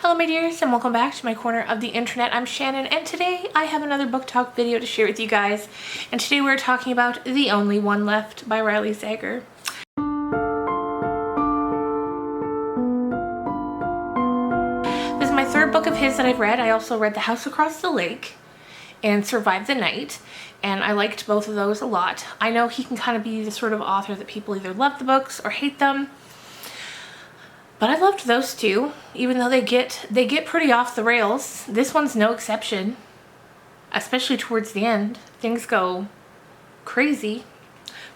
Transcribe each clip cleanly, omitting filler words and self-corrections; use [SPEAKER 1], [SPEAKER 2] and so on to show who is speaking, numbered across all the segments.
[SPEAKER 1] Hello my dears, and welcome back to my corner of the internet. I'm Shannon, and today I have another book talk video to share with you guys. And today we're talking about The Only One Left by Riley Sager. This is my third book of his that I've read. I also read The House Across the Lake and Survive the Night, and I liked both of those a lot. I know he can kind of be the sort of author that people either love the books or hate them. But I loved those two, even though they get pretty off the rails. This one's no exception, especially towards the end. Things go crazy,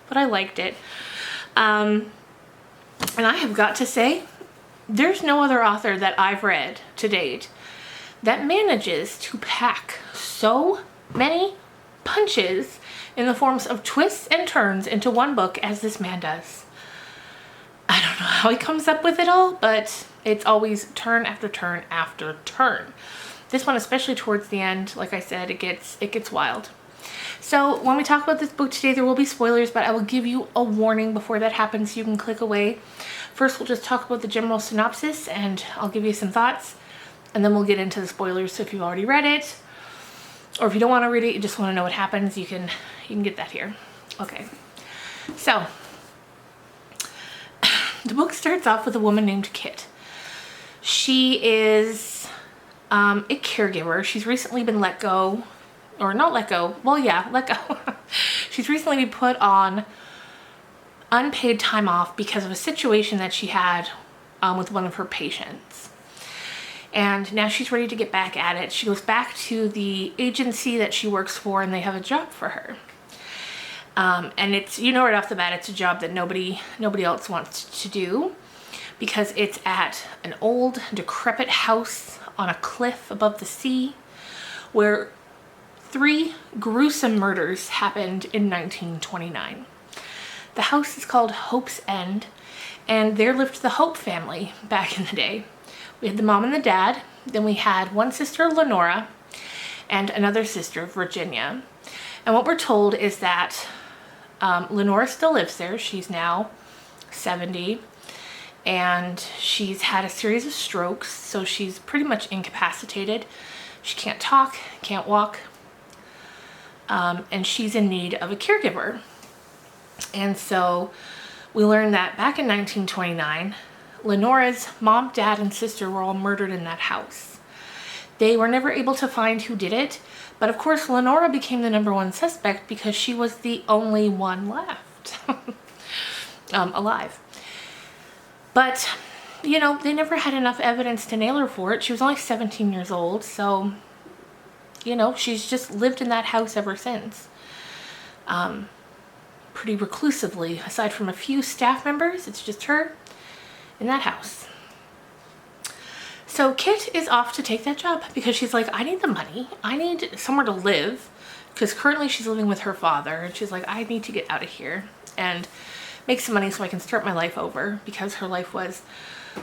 [SPEAKER 1] but I liked it. And I have got to say, there's no other author that I've read to date that manages to pack so many punches in the forms of twists and turns into one book as this man does. I don't know how he comes up with it all, but it's always turn after turn after turn. This one, especially towards the end, like I said, it gets wild. So when we talk about this book today, there will be spoilers, but I will give you a warning before that happens so you can click away. First, we'll just talk about the general synopsis, and I'll give you some thoughts, and then we'll get into the spoilers. So if you've already read it, or if you don't want to read it, you just want to know what happens, you can get that here. Okay, so the book starts off with a woman named Kit. She is a caregiver. She's recently been let go, or not let go, well yeah, let go. She's recently been put on unpaid time off because of a situation that she had with one of her patients. And now she's ready to get back at it. She goes back to the agency that she works for, and they have a job for her. And it's, you know right off the bat, it's a job that nobody else wants to do, because it's at an old, decrepit house on a cliff above the sea where 3 gruesome murders happened in 1929. The house is called Hope's End, and there lived the Hope family back in the day. We had the mom and the dad, then we had one sister, Lenora, and another sister, Virginia. And what we're told is that Lenora still lives there. She's now 70, and she's had a series of strokes, so she's pretty much incapacitated. She can't talk, can't walk, and she's in need of a caregiver. And so we learned that back in 1929, Lenora's mom, dad, and sister were all murdered in that house. They were never able to find who did it, but of course Lenora became the #1 suspect because she was the only one left alive. But, you know, they never had enough evidence to nail her for it. She was only 17 years old, so, you know, she's just lived in that house ever since. Pretty reclusively. Aside from a few staff members, it's just her in that house. So Kit is off to take that job because she's like, I need the money. I need somewhere to live, because currently she's living with her father, and she's like, I need to get out of here and make some money so I can start my life over, because her life was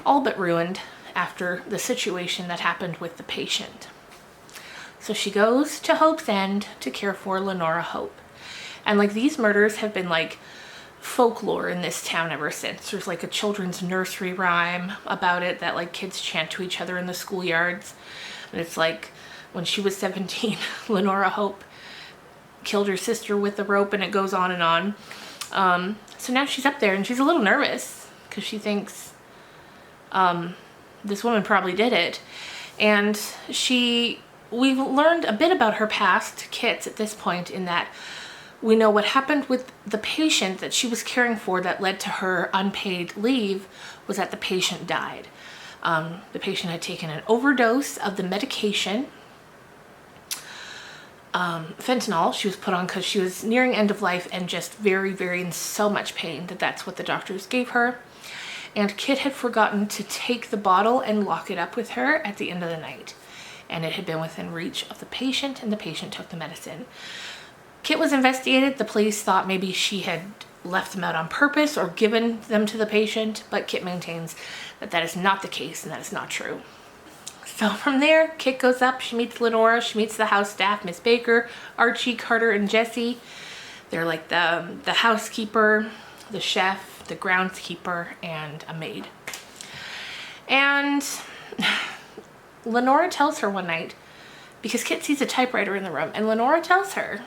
[SPEAKER 1] all but ruined after the situation that happened with the patient. So she goes to Hope's End to care for Lenora Hope. And like, these murders have been like folklore in this town ever since. There's like a children's nursery rhyme about it that like kids chant to each other in the schoolyards. And it's like, when she was 17, Lenora Hope killed her sister with the rope, and it goes on and on. So now she's up there, and she's a little nervous because she thinks this woman probably did it. And we've learned a bit about her past, Kit's, at this point, in that we know what happened with the patient that she was caring for that led to her unpaid leave was that the patient died. The patient had taken an overdose of the medication, fentanyl. She was put on because she was nearing end of life and just very, very in so much pain that that's what the doctors gave her. And Kit had forgotten to take the bottle and lock it up with her at the end of the night. And it had been within reach of the patient, and the patient took the medicine. Kit was investigated. The police thought maybe she had left them out on purpose or given them to the patient, but Kit maintains that that is not the case, and that is not true. So from there, Kit goes up, she meets Lenora, she meets the house staff, Miss Baker, Archie, Carter, and Jesse. They're like the housekeeper, the chef, the groundskeeper, and a maid. And Lenora tells her one night, because Kit sees a typewriter in the room, and Lenora tells her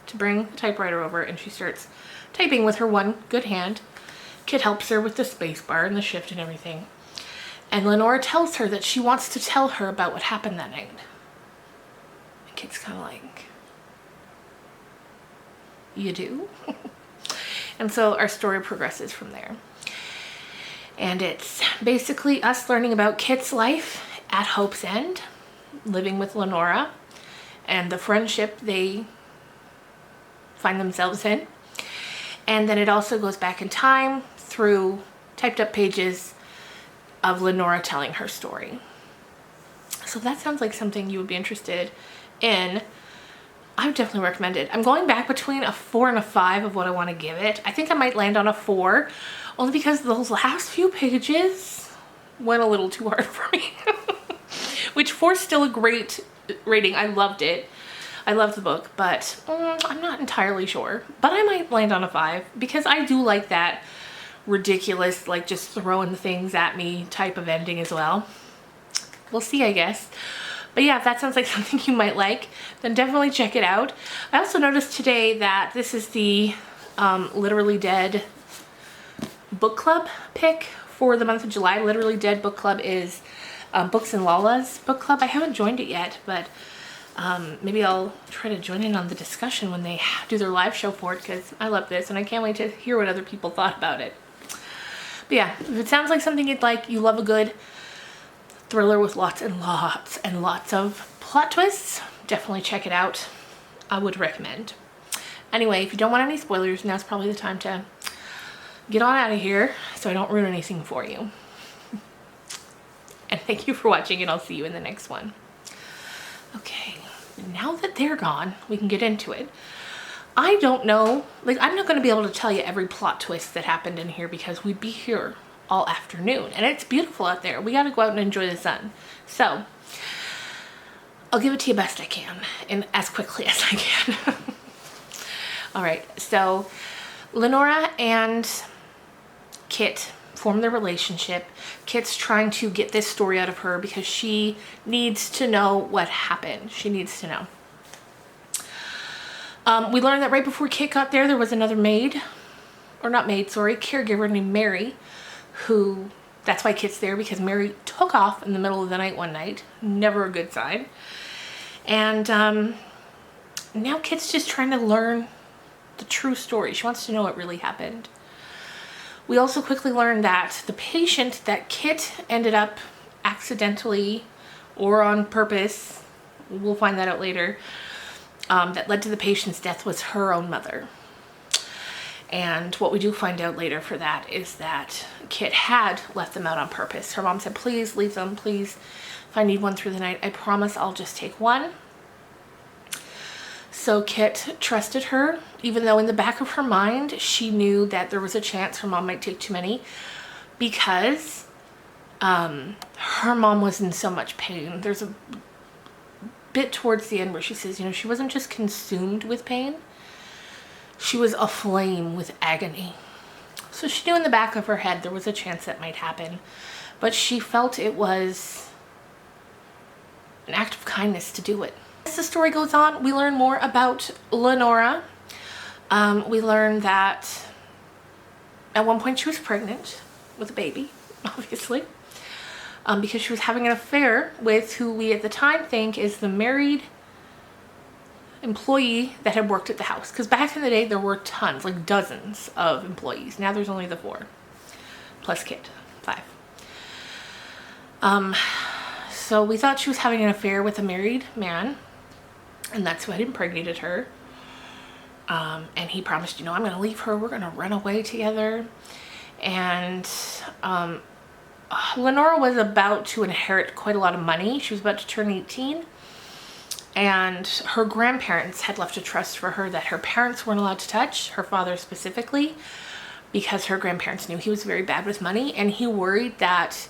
[SPEAKER 1] to bring the typewriter over, and she starts typing with her one good hand. Kit helps her with the space bar and the shift and everything. And Lenora tells her that she wants to tell her about what happened that night. And Kit's kind of like, you do? And so our story progresses from there. And it's basically us learning about Kit's life at Hope's End, living with Lenora, and the friendship they find themselves in. And then it also goes back in time through typed up pages of Lenora telling her story. So that sounds like something you would be interested in. I would definitely recommend it. I'm going back between a 4 and a 5 of what I want to give it. I think I might land on a 4, only because those last few pages went a little too hard for me. Which 4 is still a great rating. I loved it. I love the book, but I'm not entirely sure. But I might land on a 5 because I do like that ridiculous, like just throwing things at me type of ending as well. We'll see, I guess. But yeah, if that sounds like something you might like, then definitely check it out. I also noticed today that this is the Literally Dead book club pick for the month of July. Literally Dead book club is Books and Lala's book club. I haven't joined it yet, but maybe I'll try to join in on the discussion when they do their live show for it, because I love this and I can't wait to hear what other people thought about it. But yeah, if it sounds like something you'd like, you love a good thriller with lots and lots and lots of plot twists, definitely check it out. I would recommend. Anyway, if you don't want any spoilers, now's probably the time to get on out of here so I don't ruin anything for you. And thank you for watching, and I'll see you in the next one. Okay, now that they're gone, we can get into it. I don't know, like, I'm not going to be able to tell you every plot twist that happened in here because we'd be here all afternoon, and it's beautiful out there. We got to go out and enjoy the sun. So I'll give it to you best I can and as quickly as I can. All right, so Lenora and Kit form their relationship. Kit's trying to get this story out of her because she needs to know what happened. She needs to know. We learned that right before Kit got there was another maid, or not maid, sorry, caregiver named Mary, who, that's why Kit's there, because Mary took off in the middle of the night one night. Never a good sign. And now Kit's just trying to learn the true story. She wants to know what really happened. We also quickly learned that the patient that Kit ended up accidentally or on purpose, we'll find that out later, that led to the patient's death was her own mother. And what we do find out later for that is that Kit had left them out on purpose. Her mom said, please leave them, please. If I need one through the night, I promise I'll just take one. So Kit trusted her, even though in the back of her mind, she knew that there was a chance her mom might take too many, because her mom was in so much pain. There's a bit towards the end where she says, you know, she wasn't just consumed with pain, she was aflame with agony. So she knew in the back of her head there was a chance that might happen, but she felt it was an act of kindness to do it. As the story goes on, we learn more about Lenora. We learn that at one point she was pregnant with a baby, obviously, because she was having an affair with who we at the time think is the married employee that had worked at the house. Because back in the day, there were tons, like dozens of employees. Now there's only the 4, plus Kit, 5. So we thought she was having an affair with a married man, and that's who had impregnated her. And he promised, you know, I'm going to leave her. We're going to run away together. And Lenora was about to inherit quite a lot of money. She was about to turn 18. And her grandparents had left a trust for her that her parents weren't allowed to touch, her father specifically, because her grandparents knew he was very bad with money, and he worried that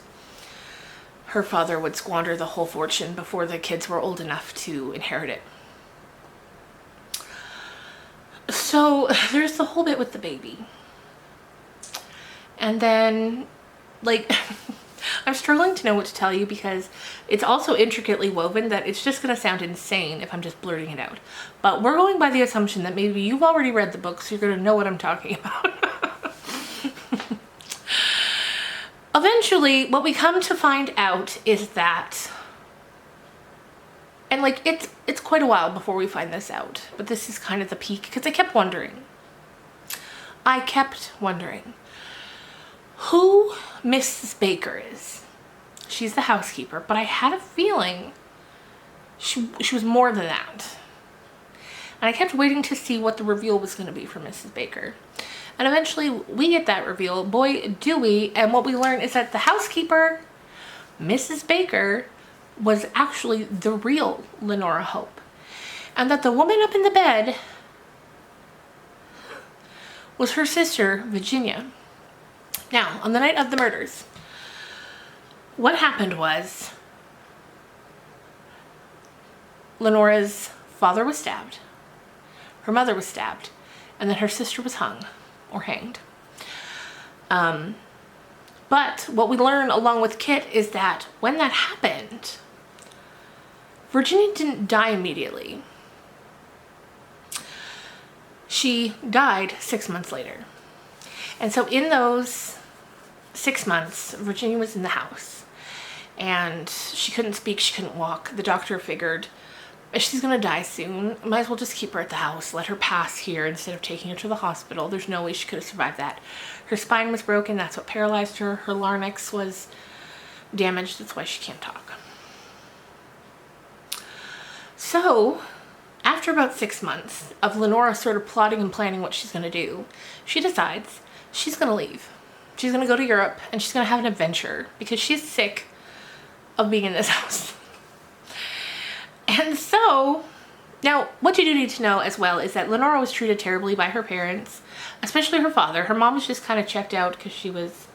[SPEAKER 1] her father would squander the whole fortune before the kids were old enough to inherit it. So there's the whole bit with the baby. And then, like, I'm struggling to know what to tell you because it's also intricately woven that it's just going to sound insane if I'm just blurting it out. But we're going by the assumption that maybe you've already read the book, so you're going to know what I'm talking about. Eventually, what we come to find out is that, and like it's quite a while before we find this out, but this is kind of the peak because I kept wondering who Mrs. Baker is. She's the housekeeper, but I had a feeling she was more than that. And I kept waiting to see what the reveal was going to be for Mrs. Baker. And eventually we get that reveal. Boy, do we. And what we learn is that the housekeeper, Mrs. Baker, was actually the real Lenora Hope. And that the woman up in the bed was her sister, Virginia. Now, on the night of the murders, what happened was Lenora's father was stabbed, her mother was stabbed, and then her sister was hung or hanged. But what we learn along with Kit is that when that happened, Virginia didn't die immediately. She died 6 months later. And so in those 6 months, Virginia was in the house. And she couldn't speak, she couldn't walk. The doctor figured, if she's gonna die soon, might as well just keep her at the house, let her pass here instead of taking her to the hospital. There's no way she could have survived that. Her spine was broken, that's what paralyzed her. Her larynx was damaged, that's why she can't talk. So, after about 6 months of Lenora sort of plotting and planning what she's gonna do, she decides she's gonna leave. She's gonna go to Europe and she's gonna have an adventure because she's sick of being in this house. And so, now what you do need to know as well is that Lenora was treated terribly by her parents, especially her father. Her mom was just kind of checked out because she was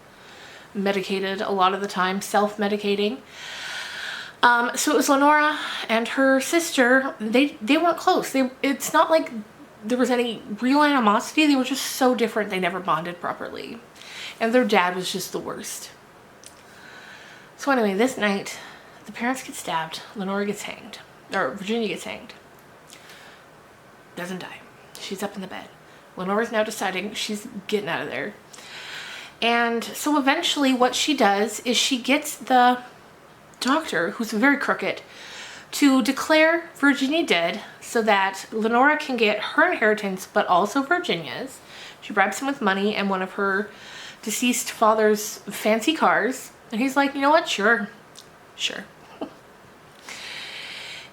[SPEAKER 1] medicated a lot of the time, self-medicating. So it was Lenora and her sister. They weren't close. It's not like there was any real animosity. They were just so different. They never bonded properly. And their dad was just the worst. So anyway, this night, the parents get stabbed. Lenora gets hanged. Or Virginia gets hanged. Doesn't die. She's up in the bed. Lenora's now deciding she's getting out of there. And so eventually what she does is she gets the doctor, who's very crooked, to declare Virginia dead so that Lenora can get her inheritance, but also Virginia's. She bribes him with money and one of her deceased father's fancy cars. And he's like, you know what? Sure.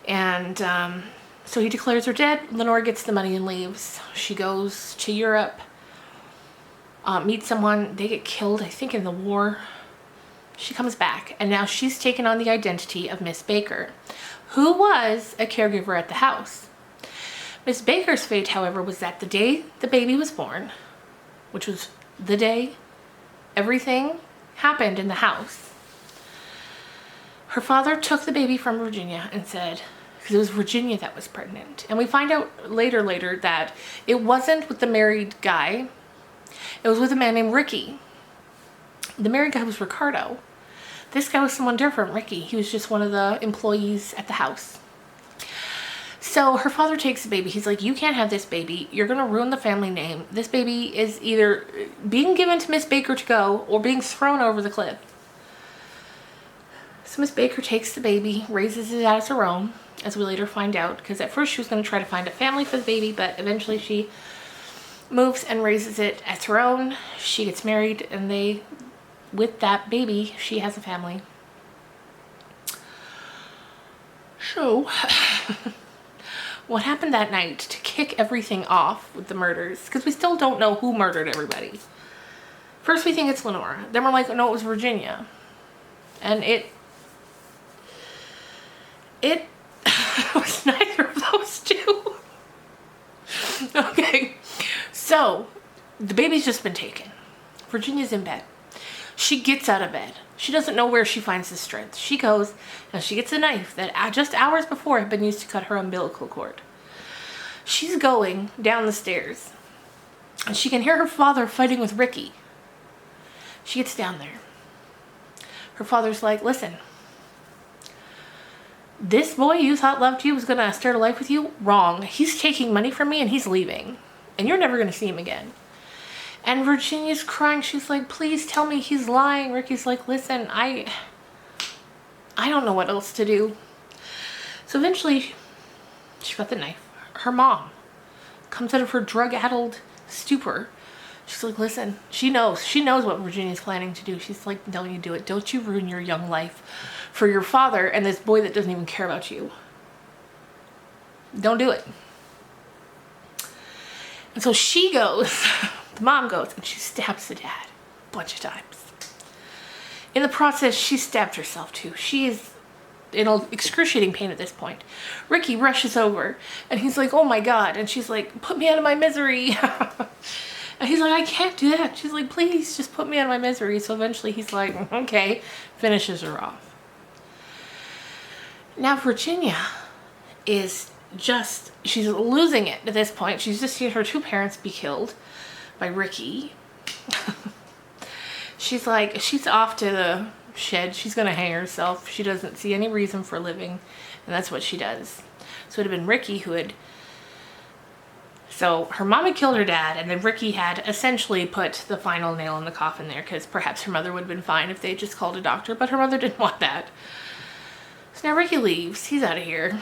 [SPEAKER 1] And so he declares her dead. Lenora gets the money and leaves. She goes to Europe, meets someone. They get killed, I think, in the war. She comes back, and now she's taken on the identity of Miss Baker, who was a caregiver at the house. Miss Baker's fate, however, was that the day the baby was born, which was the day everything happened in the house, her father took the baby from Virginia and said, because it was Virginia that was pregnant. And we find out later that it wasn't with the married guy. It was with a man named Ricky. The married guy was Ricardo. This guy was someone different, Ricky. He was just one of the employees at the house. So her father takes the baby. He's like, you can't have this baby. You're going to ruin the family name. This baby is either being given to Miss Baker to go or being thrown over the cliff. So Miss Baker takes the baby, raises it as her own, as we later find out, because at first she was going to try to find a family for the baby, but eventually she moves and raises it as her own. She gets married, and with that baby, she has a family. So, what happened that night to kick everything off with the murders? Because we still don't know who murdered everybody. First we think it's Lenora. Then we're like, no, it was Virginia. And it was neither of those two. Okay, so the baby's just been taken. Virginia's in bed. She gets out of bed. She doesn't know where she finds the strength. She goes and she gets a knife that just hours before had been used to cut her umbilical cord. She's going down the stairs and she can hear her father fighting with Ricky. She gets down there. Her father's like, listen, this boy you thought loved you was going to start a life with you? Wrong. He's taking money from me and he's leaving. And you're never going to see him again. And Virginia's crying. She's like, please tell me he's lying. Ricky's like, listen, I don't know what else to do. So eventually, she got the knife. Her mom comes out of her drug-addled stupor. She's like, listen, she knows what Virginia's planning to do. She's like, don't you do it. Don't you ruin your young life for your father and this boy that doesn't even care about you. Don't do it. And so she goes, the mom goes, and she stabs the dad a bunch of times. In the process, she stabbed herself too. She is in excruciating pain at this point. Ricky rushes over, and he's like, oh my God. And she's like, put me out of my misery. And he's like, I can't do that. She's like, please, just put me out of my misery. So eventually he's like, okay, finishes her off. Now Virginia is just, she's losing it at this point. She's just seen her two parents be killed by Ricky. She's like, she's off to the shed. She's going to hang herself. She doesn't see any reason for living. And that's what she does. So it would have been Ricky who had, so her mom had killed her dad, and then Ricky had essentially put the final nail in the coffin there, because perhaps her mother would have been fine if they just called a doctor, but her mother didn't want that. So now Ricky leaves. He's out of here.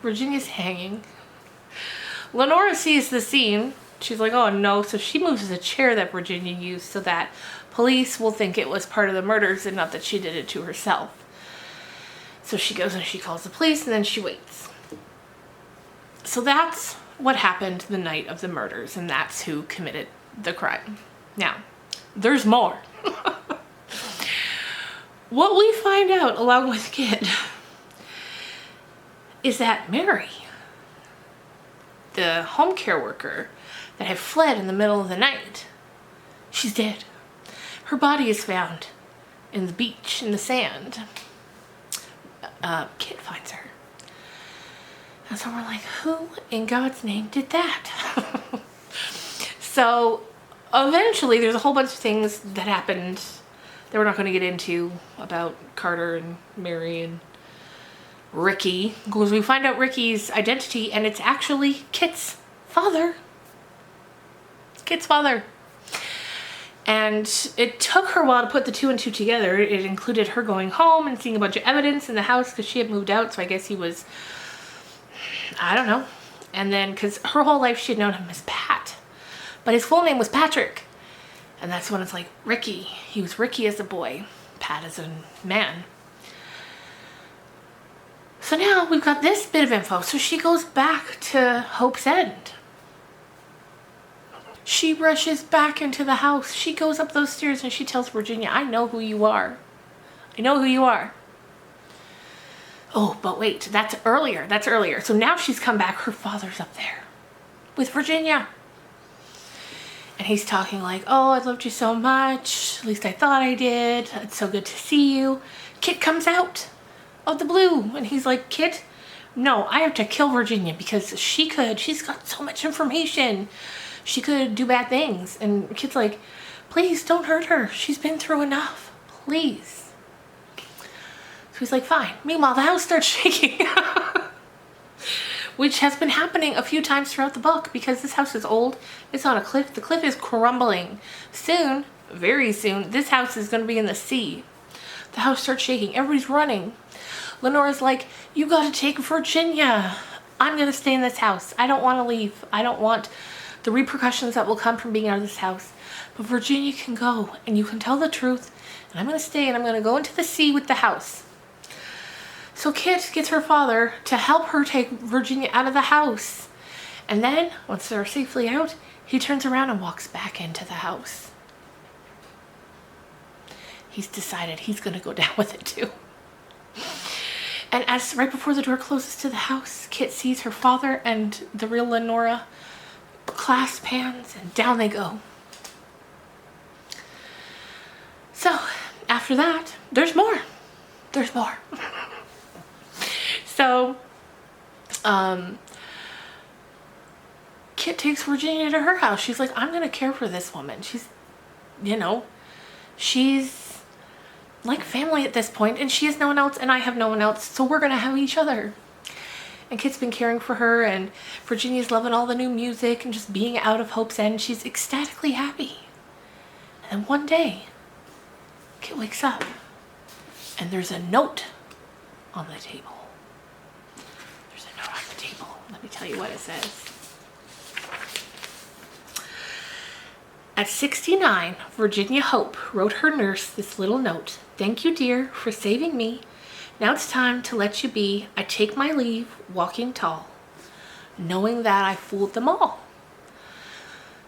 [SPEAKER 1] Virginia's hanging. Lenora sees the scene. She's like, oh no. So she moves the chair that Virginia used so that police will think it was part of the murders and not that she did it to herself. So she goes and she calls the police, and then she waits. So that's what happened the night of the murders, and that's who committed the crime. Now, there's more. What we find out along with Kit is that Mary, the home care worker that had fled in the middle of the night, she's dead. Her body is found in the beach, in the sand. Kit finds her. And so we're like, who in God's name did that? So eventually there's a whole bunch of things that happened that we're not going to get into about Carter and Mary and Ricky, because we find out Ricky's identity, and it's actually Kit's father. Kit's father. And it took her a while to put the two and two together. It included her going home and seeing a bunch of evidence in the house because she had moved out, so I guess he was, I don't know. And then, because her whole life she had known him as Pat, but his full name was Patrick. And that's when it's like, Ricky. He was Ricky as a boy, Pat as a man. So now we've got this bit of info. So she goes back to Hope's End. She rushes back into the house. She goes up those stairs and she tells Virginia, I know who you are. I know who you are. Oh, but wait, that's earlier. That's earlier. So now she's come back. Her father's up there with Virginia. And he's talking like, oh, I loved you so much. At least I thought I did. It's so good to see you. Kit comes out of the blue. And he's like, Kit, no, I have to kill Virginia because she's got so much information. She could do bad things. And Kit's like, please don't hurt her. She's been through enough. Please. So he's like, fine. Meanwhile, the house starts shaking. Which has been happening a few times throughout the book because this house is old. It's on a cliff. The cliff is crumbling. Soon, very soon, this house is going to be in the sea. The house starts shaking. Everybody's running. Lenora's like, you got to take Virginia. I'm going to stay in this house. I don't want to leave. I don't want the repercussions that will come from being out of this house. But Virginia can go and you can tell the truth. And I'm going to stay and I'm going to go into the sea with the house. So Kit gets her father to help her take Virginia out of the house. And then, once they're safely out, he turns around and walks back into the house. He's decided he's going to go down with it too. And as right before the door closes to the house, Kit sees her father and the real Lenora clasp hands, and down they go. So, after that, there's more. There's more. So, Kit takes Virginia to her house. She's like, I'm going to care for this woman. She's, She's like family at this point, and she has no one else and I have no one else, so we're gonna have each other. And Kit's been caring for her, and Virginia's loving all the new music and just being out of Hope's End. She's ecstatically happy. And then one day, Kit wakes up and there's a note on the table. There's a note on the table. Let me tell you what it says. At 69, Virginia Hope wrote her nurse this little note. Thank you, dear, for saving me. Now it's time to let you be. I take my leave, walking tall, knowing that I fooled them all.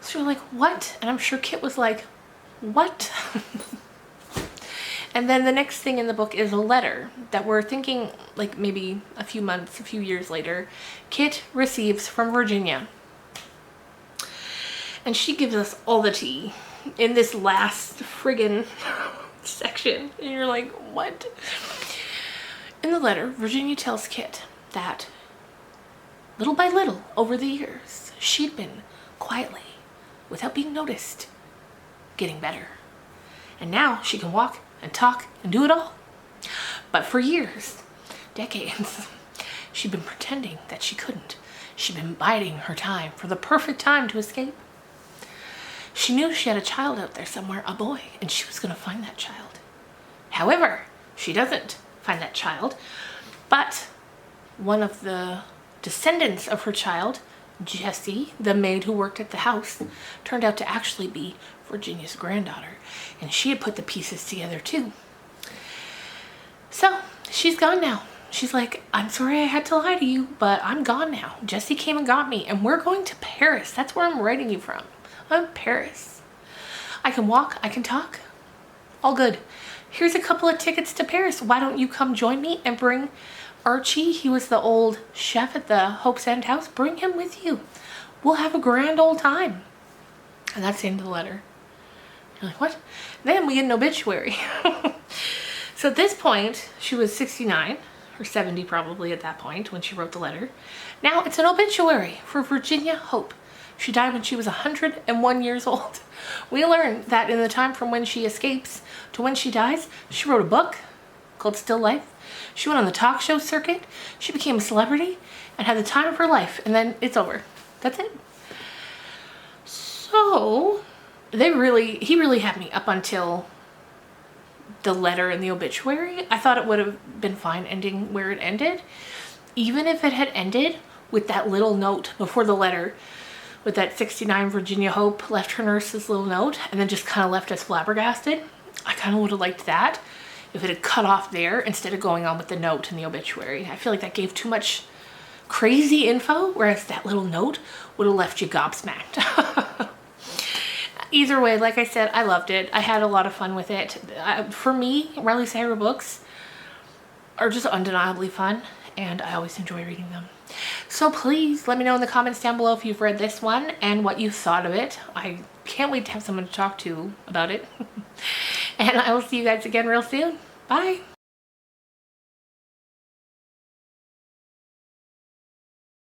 [SPEAKER 1] So you're like, what? And I'm sure Kit was like, what? And then the next thing in the book is a letter that we're thinking like maybe a few months, a few years later, Kit receives from Virginia. And she gives us all the tea in this last friggin' section. And you're like, what? In the letter, Virginia tells Kit that little by little over the years, she'd been quietly, without being noticed, getting better. And now she can walk and talk and do it all. But for years, decades, she'd been pretending that she couldn't. She'd been biding her time for the perfect time to escape. She knew she had a child out there somewhere, a boy, and she was going to find that child. However, she doesn't find that child, but one of the descendants of her child, Jessie, the maid who worked at the house, turned out to actually be Virginia's granddaughter, and she had put the pieces together too. So she's gone now. She's like, I'm sorry I had to lie to you, but I'm gone now. Jessie came and got me, and we're going to Paris. That's where I'm writing you from. I'm in Paris. I can walk, I can talk. All good. Here's a couple of tickets to Paris. Why don't you come join me and bring Archie? He was the old chef at the Hope's End house. Bring him with you. We'll have a grand old time. And that's the end of the letter. You're like, what? Then we get an obituary. So at this point, she was 69, or 70 probably at that point when she wrote the letter. Now it's an obituary for Virginia Hope. She died when she was 101 years old. We learned that in the time from when she escapes to when she dies, she wrote a book called Still Life. She went on the talk show circuit. She became a celebrity and had the time of her life. And then it's over. That's it. So he really had me up until the letter and the obituary. I thought it would have been fine ending where it ended. Even if it had ended with that little note before the letter, with that 69 Virginia Hope left her nurse's little note and then just kind of left us flabbergasted. I kind of would have liked that if it had cut off there instead of going on with the note and the obituary. I feel like that gave too much crazy info, whereas that little note would have left you gobsmacked. Either way, like I said, I loved it. I had a lot of fun with it. For me, Riley Sager books are just undeniably fun, and I always enjoy reading them. So please let me know in the comments down below if you've read this one and what you thought of it. I can't wait to have someone to talk to about it. And I will see you guys again real soon. Bye.